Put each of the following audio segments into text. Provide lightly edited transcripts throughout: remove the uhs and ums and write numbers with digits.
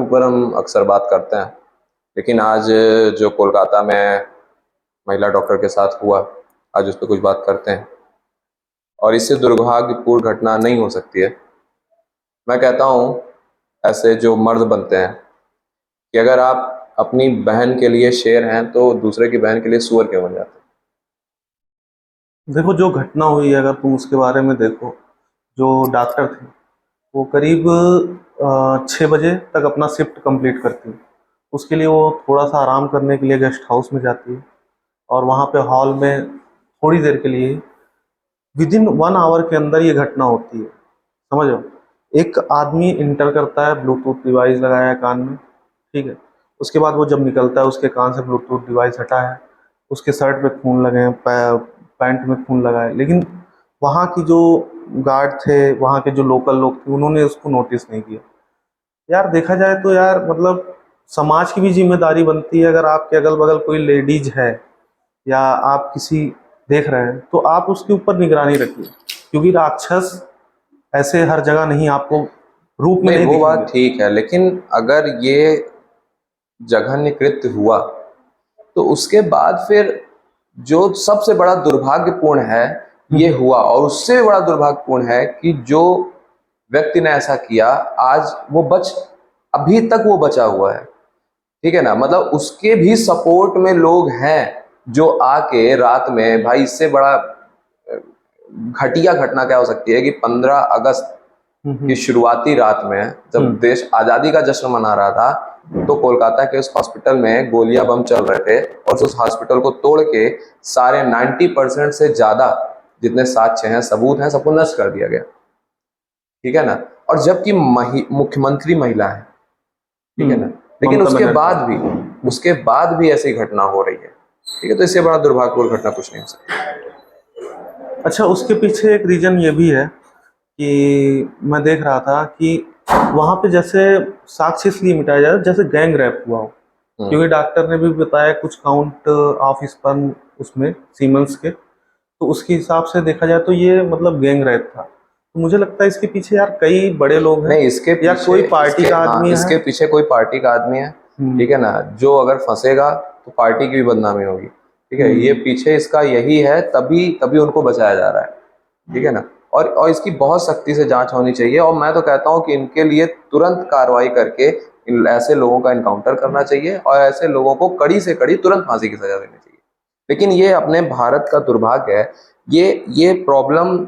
ऊपर हम अक्सर बात करते हैं, लेकिन आज जो कोलकाता में महिला डॉक्टर के साथ हुआ, आज उस पर कुछ बात करते हैं। और इससे दुर्भाग्यपूर्ण घटना नहीं हो सकती है। मैं कहता हूँ ऐसे जो मर्द बनते हैं कि अगर आप अपनी बहन के लिए शेर हैं तो दूसरे की बहन के लिए सूअर क्यों बन जाते हैं? देखो, जो घटना हुई है अगर तुम उसके बारे में देखो, जो डॉक्टर थे वो करीब 6 बजे तक अपना शिफ्ट कंप्लीट करती है। उसके लिए वो थोड़ा सा आराम करने के लिए गेस्ट हाउस में जाती है और वहाँ पे हॉल में थोड़ी देर के लिए विद इन 1 आवर के अंदर ये घटना होती है। समझ लो, एक आदमी इंटर करता है, ब्लूटूथ डिवाइस लगाया है कान में, ठीक है। उसके बाद वो जब निकलता है उसके कान से ब्लूटूथ डिवाइस हटा है, उसके शर्ट पे खून लगे हैं, पैंट में खून लगा है, लेकिन वहाँ की जो गार्ड थे, वहाँ के जो लोकल लोग थे, उन्होंने उसको नोटिस नहीं किया। यार देखा जाए तो यार मतलब समाज की भी जिम्मेदारी बनती है। अगर आपके अगल बगल कोई लेडीज है या आप किसी देख रहे हैं तो आप उसके ऊपर निगरानी रखिए, क्योंकि राक्षस ऐसे हर जगह नहीं आपको रूप में नहीं, नहीं वो बात दिखेंगे। ठीक है, लेकिन अगर ये जघन्य कृत्य हुआ तो उसके बाद फिर जो सबसे बड़ा दुर्भाग्यपूर्ण है ये हुआ, और उससे बड़ा दुर्भाग्यपूर्ण है कि जो व्यक्ति ने ऐसा किया आज वो अभी तक वो बचा हुआ है। ठीक है ना, मतलब उसके भी सपोर्ट में लोग हैं जो आके रात में, भाई इससे बड़ा घटिया घटना क्या हो सकती है कि 15 अगस्त की शुरुआती रात में जब देश आजादी का जश्न मना रहा था तो कोलकाता के उस हॉस्पिटल में गोलियां बम चल रहे थे और उस हॉस्पिटल को तोड़ के सारे 90% से ज्यादा जितने साक्ष्य हैं, सबूत हैं, सबको नष्ट कर दिया गया। ठीक है ना, और जबकि मुख्यमंत्री महिला है, ठीक है ना, लेकिन ममता बनर्जी। उसके बाद भी ऐसी घटना हो रही है। ठीक है, तो इससे बड़ा दुर्भाग्यपूर्ण घटना कुछ नहीं हो सकती। अच्छा, उसके पीछे एक रीजन ये भी है कि मैं देख रहा था कि वहाँ पे जैसे साक्ष्य इसलिए मिटाया जा रहा है जैसे गैंग रैप हुआ हो, क्योंकि डॉक्टर ने भी बताया कुछ काउंट ऑफ स्पर्म उसमें सीमेंस के, तो उसके हिसाब से देखा जाए तो ये मतलब गैंग रैप था। तो मुझे लगता है इसके पीछे यार कई बड़े लोग हैं, नहीं, इसके या पीछे कोई पार्टी का आदमी इसके है। पीछे कोई पार्टी का आदमी है। ठीक है ना, जो अगर फंसेगा तो पार्टी की भी बदनामी होगी। ठीक है, ये पीछे इसका यही है, तभी तभी उनको बचाया जा रहा है। ठीक है ना, और इसकी बहुत सख्ती से जांच होनी चाहिए, और मैं तो कहता हूँ कि इनके लिए तुरंत कार्रवाई करके ऐसे लोगों का इनकाउंटर करना चाहिए और ऐसे लोगों को कड़ी से कड़ी तुरंत फांसी की सजा देनी चाहिए। लेकिन ये अपने भारत का दुर्भाग्य है। ये प्रॉब्लम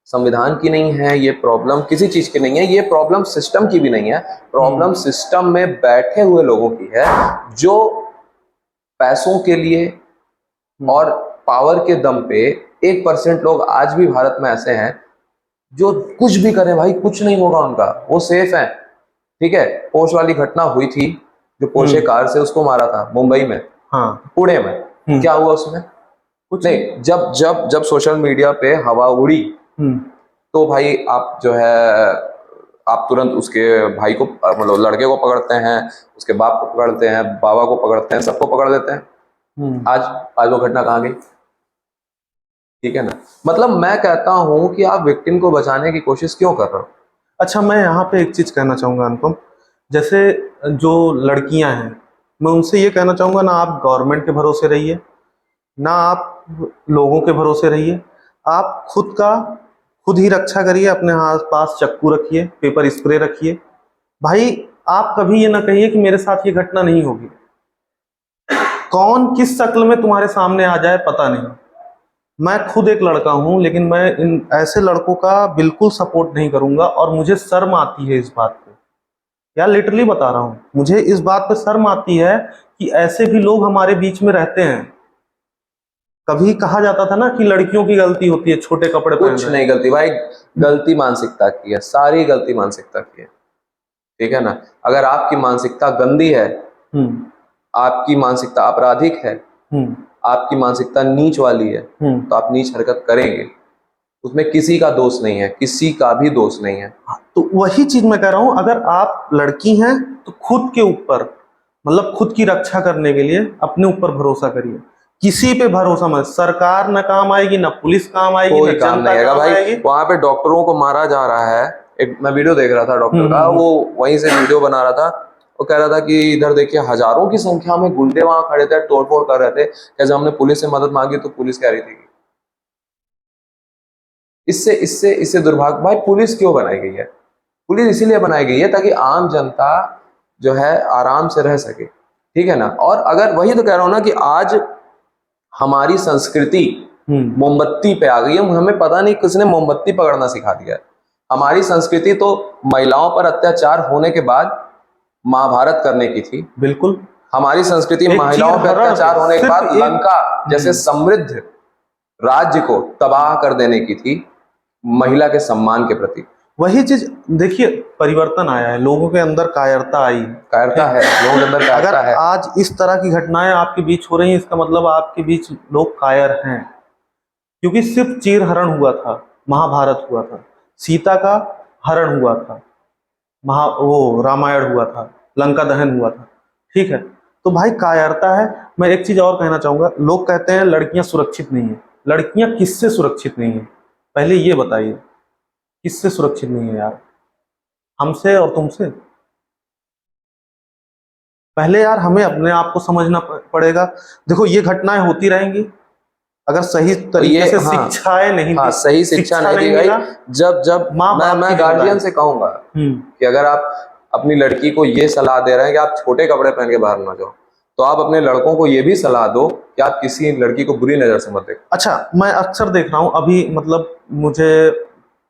संविधान की नहीं है, ये प्रॉब्लम किसी चीज की नहीं है, ये प्रॉब्लम सिस्टम की भी नहीं है। प्रॉब्लम सिस्टम में बैठे हुए लोगों की है जो पैसों के लिए और पावर के दम पे 1% लोग आज भी भारत में ऐसे हैं जो कुछ भी करें भाई कुछ नहीं होगा उनका, वो सेफ है। ठीक है, पोर्श वाली घटना हुई थी, जो पोर्शे कार से उसको मारा था मुंबई में, हाँ। पुणे में, क्या हुआ उसमें? कुछ नहीं, जब जब जब सोशल मीडिया पे हवा उड़ी तो भाई आप जो है आप तुरंत उसके भाई को, मतलब लड़के को पकड़ते हैं, उसके बाप को पकड़ते हैं, बाबा को पकड़ते हैं, सबको पकड़ लेते हैं। आज आज वो घटना कहाँ गई? ठीक है ना, मतलब मैं कहता हूं कि आप विक्टिम को बचाने की कोशिश क्यों कर रहे हो? अच्छा, मैं यहाँ पे एक चीज कहना चाहूंगा अनुपम, जैसे जो लड़कियां हैं, मैं उनसे ये कहना चाहूंगा ना आप गवर्नमेंट के भरोसे रहिए, ना आप लोगों के भरोसे रहिए। आप खुद ही रक्षा करिए, अपने हाथ पास चक्कू रखिए, पेपर स्प्रे रखिए। भाई, आप कभी ये ना कहिए कि मेरे साथ ये घटना नहीं होगी। कौन किस शक्ल में तुम्हारे सामने आ जाए पता नहीं। मैं खुद एक लड़का हूं, लेकिन मैं इन ऐसे लड़कों का बिल्कुल सपोर्ट नहीं करूंगा, और मुझे शर्म आती है इस बात पे। यार लिटरली बता रहा हूं, मुझे इस बात पे शर्म आती है कि ऐसे भी लोग हमारे बीच में रहते हैं। कभी कहा जाता था ना कि लड़कियों की गलती होती है छोटे कपड़े पहन कुछ रहे नहीं गलती भाई, गलती मानसिकता की है, सारी गलती मानसिकता की है। ठीक है ना, अगर आपकी मानसिकता गंदी है, आपकी मानसिकता आपराधिक है, आपकी मानसिकता नीच वाली है, तो आप नीच हरकत करेंगे। उसमें किसी का दोष नहीं है, किसी का भी दोष नहीं है। तो वही चीज मैं कह रहा हूं, अगर आप लड़की हैं तो खुद के ऊपर, मतलब खुद की रक्षा करने के लिए अपने ऊपर भरोसा करिए। किसी पे भरोसा मत, सरकार न काम आएगी, ना पुलिस काम आएगी, कोई ना काम नहीं जनता आएगा काम भाई। आएगी। वहां पे डॉक्टरों को मारा जा रहा है। एक मैं वीडियो देख रहा था डॉक्टर का, वो वहीं से वीडियो बना रहा था, वो कह रहा था कि इधर देखिए हजारों की संख्या में गुंडे वहां खड़े थे, तोड़फोड़ कर रहे थे। जब हमने पुलिस से मदद मांगी तो पुलिस कह रही थी इससे इससे इससे दुर्भाग्य। भाई पुलिस क्यों बनाई गई है? पुलिस इसीलिए बनाई गई है ताकि आम जनता जो है आराम से रह सके, ठीक है ना। और अगर वही तो कह रहा हूं ना कि आज हमारी संस्कृति मोमबत्ती पे आ गई है। हमें पता नहीं किसने मोमबत्ती पकड़ना सिखा दिया है। हमारी संस्कृति तो महिलाओं पर अत्याचार होने के बाद महाभारत करने की थी। बिल्कुल। हमारी संस्कृति एक महिलाओं पर चीरहरण अत्याचार होने के सिर्फ बाद एक- लंका जैसे समृद्ध राज्य को तबाह कर देने की थी, महिला के सम्मान के प्रति। वही चीज देखिए, परिवर्तन आया है, लोगों के अंदर कायरता आई है। कायरता है, लोगों के अंदर अगर कायरता है। आज इस तरह की घटनाएं आपके बीच हो रही हैं, इसका मतलब आपके बीच लोग कायर हैं। क्योंकि सिर्फ चीरहरण हुआ था, महाभारत हुआ था, सीता का हरण हुआ था, वो रामायण हुआ था, लंका दहन हुआ था, ठीक है। तो भाई कायरता है। मैं एक चीज और कहना चाहूंगा, लोग कहते हैं लड़कियां सुरक्षित नहीं है। लड़कियां किससे सुरक्षित नहीं है? पहले ये बताइए, किससे सुरक्षित नहीं है यार? हमसे और तुमसे? पहले यार हमें अपने आप को समझना पड़ेगा। देखो ये घटनाएं होती रहेंगी अगर सही तरीके से शिक्षाएं नहीं हाँ, सही शिक्षा नहीं दी गई। जब मैं गार्जियन से कहूंगा कि अगर आप अपनी लड़की को ये सलाह दे रहे हैं कि आप छोटे कपड़े पहन के बाहर ना जाओ, तो आप अपने लड़कों को ये भी सलाह दो कि आप किसी लड़की को बुरी नजर से मत देखो। अच्छा, मैं अक्सर देख रहा हूँ अभी, मतलब मुझे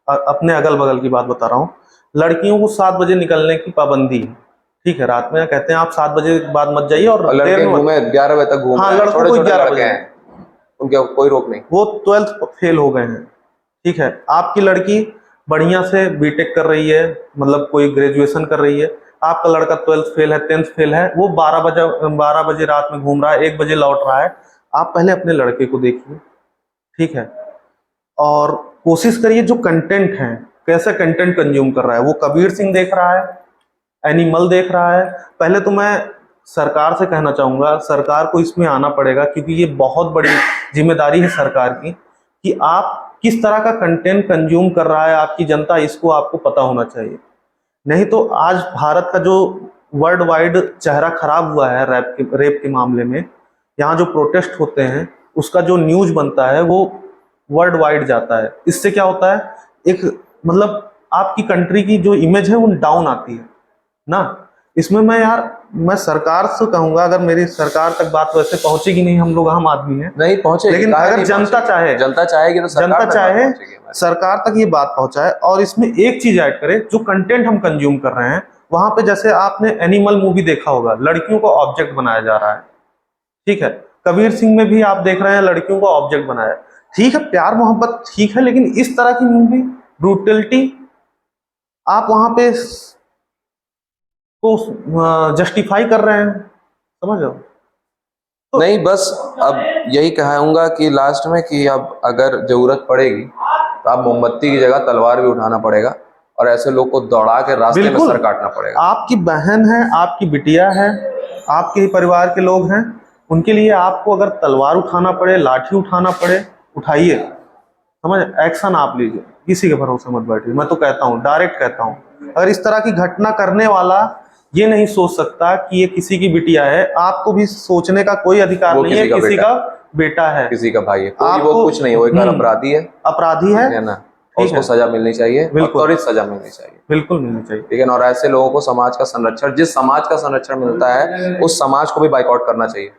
अपने अगल बगल की बात बता रहा हूँ, लड़कियों को 7 बजे निकलने की पाबंदी है, ठीक है। रात में कहते हैं आप 7 बजे के बाद मत जाइए, और लड़के घूमे 11 बजे तक घूम हाँ, रहे हैं, लड़कों को 11 बजे, उनके कोई रोक नहीं। वो 12th फेल हो गए हैं, ठीक है। आपकी लड़की बढ़िया से बीटेक कर रही है, मतलब कोई ग्रेजुएशन कर रही है, आपका लड़का 12th फेल है, 10th फेल है, वो 12 बजे रात में घूम रहा है, 1 बजे लौट रहा है। आप पहले अपने लड़के को देखिए, ठीक है, और कोशिश करिए जो कंटेंट है, कैसा कंटेंट कंज्यूम कर रहा है। वो कबीर सिंह देख रहा है, एनिमल देख रहा है। पहले तो मैं सरकार से कहना चाहूँगा, सरकार को इसमें आना पड़ेगा, क्योंकि ये बहुत बड़ी जिम्मेदारी है सरकार की कि आप किस तरह का कंटेंट कंज्यूम कर रहा है आपकी जनता, इसको आपको पता होना चाहिए। नहीं तो आज भारत का जो वर्ल्ड वाइड चेहरा खराब हुआ है रेप के मामले में, यहाँ जो प्रोटेस्ट होते हैं उसका जो न्यूज बनता है वो वर्ल्ड वाइड जाता है। इससे क्या होता है, एक मतलब आपकी कंट्री की जो इमेज है वो डाउन आती है ना। इसमें मैं सरकार से कहूंगा, अगर मेरी सरकार तक बात वैसे पहुंचेगी नहीं, हम लोग आम आदमी हैं, नहीं पहुंचेगी, लेकिन अगर जनता चाहेगी तो सरकार तक ये बात पहुंचाए, और इसमें एक चीज ऐड करे, जो कंटेंट हम कंज्यूम कर रहे हैं वहां पे, जैसे आपने एनिमल मूवी देखा होगा, लड़कियों को ऑब्जेक्ट बनाया जा रहा है, ठीक है। कबीर सिंह में भी आप देख रहे हैं लड़कियों को ऑब्जेक्ट बनाया, ठीक है, प्यार मोहब्बत ठीक है, लेकिन इस तरह की मूवी ब्रूटलिटी आप वहां पे को जस्टिफाई कर रहे हैं, समझ लो। तो नहीं, बस अब यही कहूंगा कि लास्ट में कि अब अगर जरूरत पड़ेगी तो आप मोमबत्ती की जगह तलवार भी उठाना पड़ेगा, और ऐसे लोग को दौड़ा के रास्ते में सर काटना पड़ेगा। आपकी बहन है, आपकी बिटिया है, आपके ही परिवार के लोग हैं, उनके लिए आपको अगर तलवार उठाना पड़े, लाठी उठाना पड़े, उठाइए, समझ, एक्शन आप लीजिए, किसी के भरोसे मत बैठिए। मैं तो कहता हूँ, डायरेक्ट कहता हूँ, अगर इस तरह की घटना करने वाला ये नहीं सोच सकता कि ये किसी की बिटिया है, आपको भी सोचने का कोई अधिकार नहीं है, किसी का बेटा है, किसी का भाई है, कोई वो कुछ नहीं, वो एक अपराधी है, है ना, और उसको सजा मिलनी चाहिए, त्वरित सजा मिलनी चाहिए, बिल्कुल मिलनी चाहिए, ठीक है ना। और ऐसे लोगों को समाज का संरक्षण, जिस समाज का संरक्षण मिलता है उस समाज को भी बाइकआउट करना चाहिए।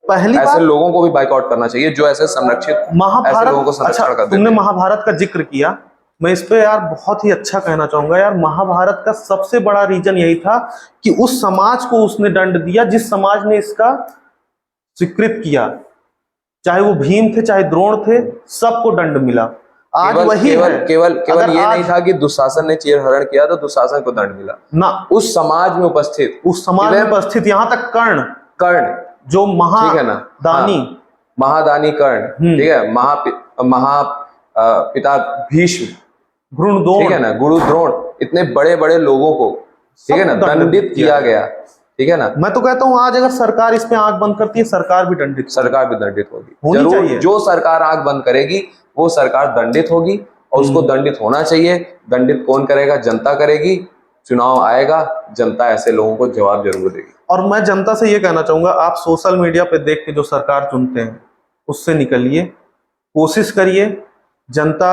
पहली ऐसे लोगों को भी बाइकआउट करना चाहिए जो ऐसे संरक्षित ऐसे लोगों को संरक्षण करते हैं। तुमने महाभारत का जिक्र किया, मैं इस पे यार बहुत ही अच्छा कहना चाहूंगा यार। महाभारत का सबसे बड़ा रीजन यही था कि उस समाज को उसने दंड दिया जिस समाज ने इसका स्वीकृत किया, चाहे वो भीम थे, चाहे द्रोण थे, सबको दंड मिला। आज वही केवल ये नहीं था कि दुशासन ने चीरहरण किया तो दुशासन को दंड मिला ना, उस समाज में उपस्थित यहाँ तक कर्ण जो महादानी कर्ण, ठीक है, पिता भीष्म, ठीक है ना, गुरु द्रोण, इतने बड़े बड़े लोगों को, ठीक है ना, दंडित किया गया, ठीक है ना। मैं तो कहता हूँ आज अगर सरकार इसमें आंख बंद करती है, सरकार भी दंडित होगी, जरूर। जो सरकार आंख बंद करेगी वो सरकार दंडित होगी, और उसको दंडित होना चाहिए। दंडित कौन करेगा? जनता करेगी, चुनाव आएगा, जनता ऐसे लोगों को जवाब जरूर देगी। और मैं जनता से ये कहना चाहूंगा, आप सोशल मीडिया पे देख के जो सरकार चुनते हैं उससे निकलिए, कोशिश करिए। जनता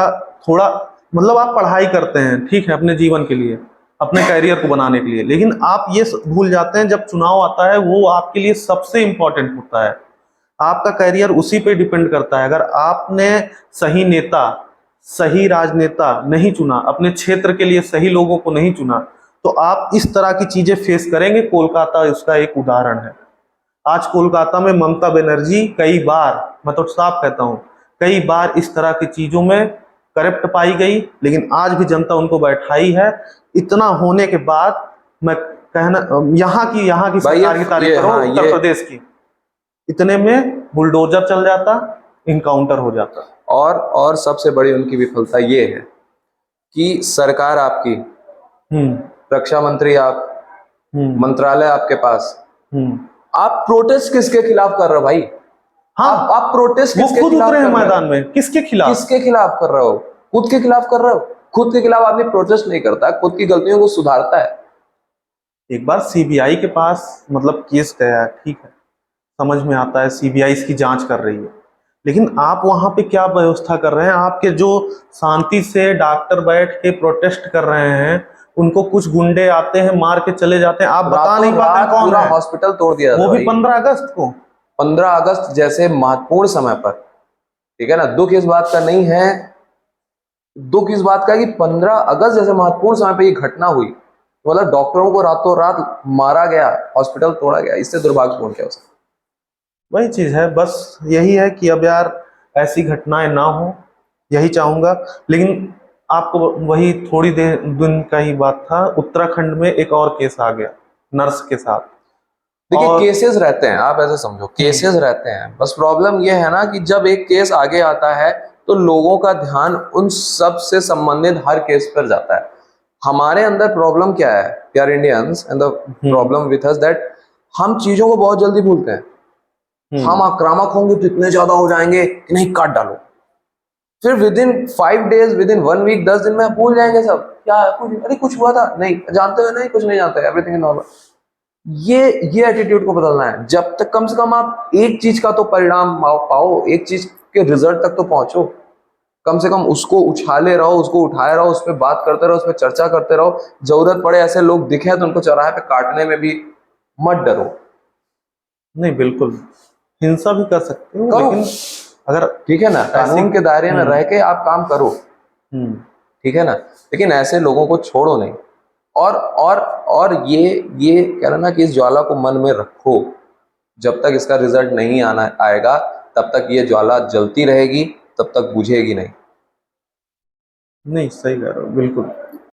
थोड़ा, मतलब आप पढ़ाई करते हैं, ठीक है, अपने जीवन के लिए, अपने कैरियर को बनाने के लिए, लेकिन आप ये भूल जाते हैं जब चुनाव आता है वो आपके लिए सबसे इंपॉर्टेंट होता है। आपका कैरियर उसी पे डिपेंड करता है। अगर आपने सही नेता, सही राजनेता नहीं चुना, अपने क्षेत्र के लिए सही लोगों को नहीं चुना, तो आप इस तरह की चीजें फेस करेंगे। कोलकाता उसका एक उदाहरण है। आज कोलकाता में ममता बनर्जी कई बार, मैं तो साफ कहता हूं, कई बार इस तरह की चीजों में करप्ट पाई गई, लेकिन आज भी जनता उनको बैठाई है। इतना होने के बाद मैं कहना, यहाँ की भाई सरकार की तारीफ करो, हाँ, उत्तर प्रदेश की, इतने में बुलडोजर चल जाता, इनकाउंटर हो जाता। और सबसे बड़ी उनकी विफलता ये है कि सरकार आपकी, रक्षा मंत्री आप, मंत्रालय आपके पास, आप प्रोटेस्ट किसके खिलाफ कर रहे हो भाई? हाँ, आप प्रोटेस्ट वो किसके खुद खिलाफ उतरे हैं कर रहे हो? मैदान में, किसके खिलाफ? किसके खिलाफ कर रहे हो? खुद के खिलाफ कर रहे हो। खुद के खिलाफ आदमी प्रोटेस्ट नहीं करता, खुद की गलतियों को सुधारता है। एक बार सीबीआई के पास मतलब केस गया है, ठीक है, समझ में आता है, सीबीआई इसकी जांच कर रही है, लेकिन आप वहां पे क्या व्यवस्था कर रहे हैं? आपके जो शांति से डॉक्टर बैठ के प्रोटेस्ट कर रहे हैं, उनको कुछ गुंडे आते हैं, मार के चले जाते हैं, आप बता नहीं पाते हैं कौन पूरा है। हॉस्पिटल तोड़ दिया वो भी भाई। 15 अगस्त को। 15 अगस्त जैसे महत्वपूर्ण समय पर, ठीक है ना, दुख इस बात का नहीं है, दुख इस बात का है कि 15 अगस्त जैसे महत्वपूर्ण समय पर ये घटना हुई, मतलब डॉक्टरों को रातों रात मारा गया, हॉस्पिटल तोड़ा गया। इससे दुर्भाग्यपूर्ण क्या हो सकता? वही चीज है, बस यही है कि अब यार ऐसी घटनाएं ना हो, यही चाहूंगा। लेकिन आपको वही थोड़ी देर दिन का ही बात था, उत्तराखंड में एक और केस आ गया नर्स के साथ। देखिए और केसेस रहते हैं, आप ऐसे समझो, केसेस रहते हैं, बस प्रॉब्लम ये है ना कि जब एक केस आगे आता है तो लोगों का ध्यान उन सब से संबंधित हर केस पर जाता है। हमारे अंदर प्रॉब्लम क्या है यार, Indians, and the problem with us that हम चीजों को बहुत जल्दी भूलते हैं। हम आक्रामक होंगे तो इतने ज्यादा हो जाएंगे कि नहीं, काट डालो, फिर within 5 days, within 1 week, 10 दिन में भूल जाएंगे सब। क्या कुछ, अरे कुछ हुआ था नहीं जानते हो, नहीं कुछ नहीं जानते, एवरीथिंग इज नॉर्मल। ये एटीट्यूड को बदलना है। जब तक कम से कम आप एक चीज का तो परिणाम पाओ, एक चीज के रिजल्ट तक तो पहुंचो, कम से कम उसको उछाले रहो, उसको उठाए रहो, उस पर बात करते रहो, उस पर चर्चा करते रहो। जरूरत पड़े ऐसे लोग दिखे तो उनको चौराहे पे काटने में भी मत डरो। नहीं, बिल्कुल हिंसा भी कर सकते हो, लेकिन अगर ठीक है ना, कानून के दायरे में रह के आप काम करो, ठीक है ना, लेकिन ऐसे लोगों को छोड़ो नहीं। और ये कह रहा ना कि इस ज्वाला को मन में रखो, जब तक इसका रिजल्ट नहीं आएगा तब तक ये ज्वाला जलती रहेगी, तब तक बुझेगी नहीं। नहीं, सही कह रहे हो, बिल्कुल।